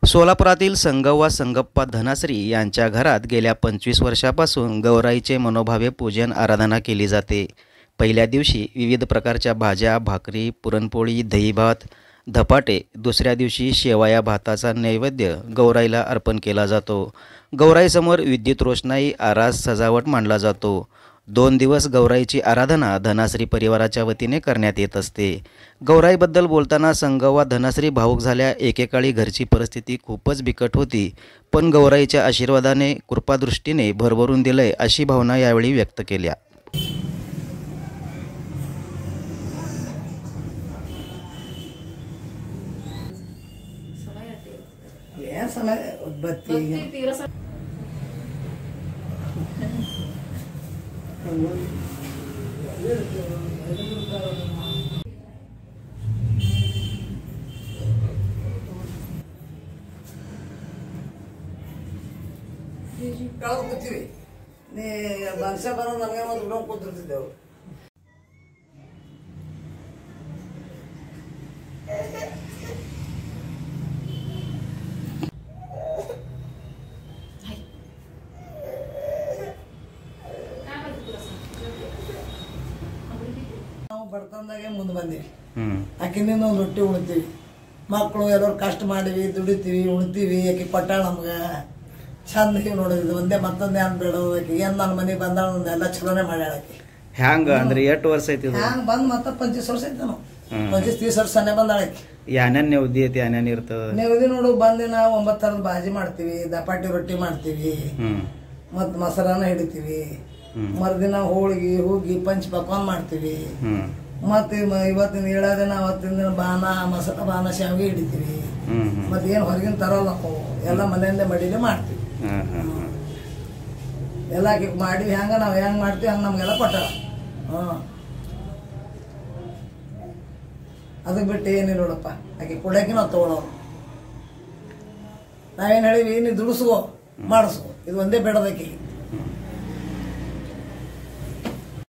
सोलापुरातील संगव्वा संगप्पा धनाश्री यांच्या घरात गेल्या 25 वर्षापासून गौराईचे मनोभावे पूजन आराधना केली जाते। पहिल्या दिवशी विविध प्रकारच्या भाज्या, भाकरी, पुरणपोळी, दहीभात, धपाटे, दुसऱ्या दिवशी शेवया भाताचा नैवेद्य गौराईला अर्पण केला जातो। गौराईसमोर विद्युत रोषणाई, आरास, सजावट मांडला जातो। 2 दिवस गौराईची आराधना धनाश्री परिवाराच्या वतीने करण्यात येत असते। गौराईबद्दल बोलताना संगव्वा धनाश्री भावूक झाल्या। एकेकाळी घरची परिस्थिती खूपच बिकट होती, पण गौराईच्या आशीर्वादाने, कृपादृष्टीने भरभरून दिलंय अशी भावना यावेळी व्यक्त केल्या। ಕೂತೀವಿ ನೀ ಮನುಷ್ಯ ಬರೋ ನಮಗೆ ಒಂದು ಹುಡುಗ ಕೂತಿರ್ತಿದ್ದೆವು। ನಾವು ಬಡತನದಾಗೆ ಮುಂದೆ ಬಂದೀವಿ। ಆಕಿನಿಂದ ಒಂದು ರೊಟ್ಟಿ ಉಣ್ತೀವಿ, ಮಕ್ಕಳು ಎಲ್ಲರೂ ಕಷ್ಟ ಮಾಡಿವಿ, ದುಡಿತೀವಿ, ಉಣ್ತೀವಿ, ಆಕಿ ಕೊಟ್ಟಾಳ ನಮ್ಗೆ ಚಂದ ನೀವು ನೋಡಿದ್ವಿ। ಒಂದೇ ಮತ್ತೊಂದು ಏನ್ ಬೇಡೋದಕ್ಕೆ ಏನ್ ನನ್ನ ಮನೆಗೆ ಬಂದಾಳ ಎಲ್ಲ ಚಲೋನೆ ಮಾಡ್ಯಾಳಕಿ। ಹ್ಯಾಂಗ ಅಂದ್ರೆ ಎಷ್ಟು ವರ್ಷ ಐತಿ ಹ್ಯಾಂಗ ಬಂದ್ ಮತ್ತೆ 25 ವರ್ಷ ಐತಿ, ನಾವು 25-30 ವರ್ಷನೇ ಬಂದಾಳಕಿ। ಯಾನೇನ್ ನೆವದಿ ಐತಿ, ಯಾನೇನ್ ಇರ್ತದ? ನೆವದಿ ನೋಡು ಬಂದಿ ನಾವು 9 ಥರದ ಭಾಜಿ ಮಾಡ್ತೀವಿ, ದಪಾಟಿ ರೊಟ್ಟಿ ಮಾಡ್ತೀವಿ, ಮತ್ ಮೊಸರನ್ನ ಹಿಡಿತೀವಿ, ಮರುದಿನ ಹೋಳಿಗೆ ಹೋಗಿ ಪಂಚ ಪಕ್ವಾನ್ ಮಾಡ್ತೀವಿ, ಮತ್ತೆ ಇವತ್ತಿನ 7 ದಿನ ಅವತ್ತಿನ ದಿನ ಬಾನ ಮಸಾಲ ಬಾನ ಶಾವಿಗೆ ಹಿಡಿತೀವಿ, ಮತ್ತೆ ಏನ್ ಹೊರಗಿನ ತರಲ್ಲ ನಾವು ಎಲ್ಲ ಮನೆಯಿಂದ ಮಡಿಲೇ ಮಾಡ್ತೀವಿ। ಎಲ್ಲ ಮಾಡಿ ಹೆಂಗ ನಾವ್ ಹೆಂಗ್ ಮಾಡ್ತೀವಿ ಹಂಗ ನಮ್ಗೆಲ್ಲ ಕೊಟ್ಟಾಳ। ಅದಕ್ಕೆ ಬಿಟ್ಟು ಏನಿಲ್ಲ ನೋಡಪ್ಪ, ಆಕೆ ಕುಡಿಯಕ್ಕೆ ನಾವು ತಗೊಳ್ಳೋರು। ನಾವೇನ್ ಹೇಳಿವಿ, ನೀ ದುಡಿಸ್ಕೋ ಮಾಡಿಸ್ಕೋ, ಇದು ಒಂದೇ ಬೇಡದಕ್ಕೆ।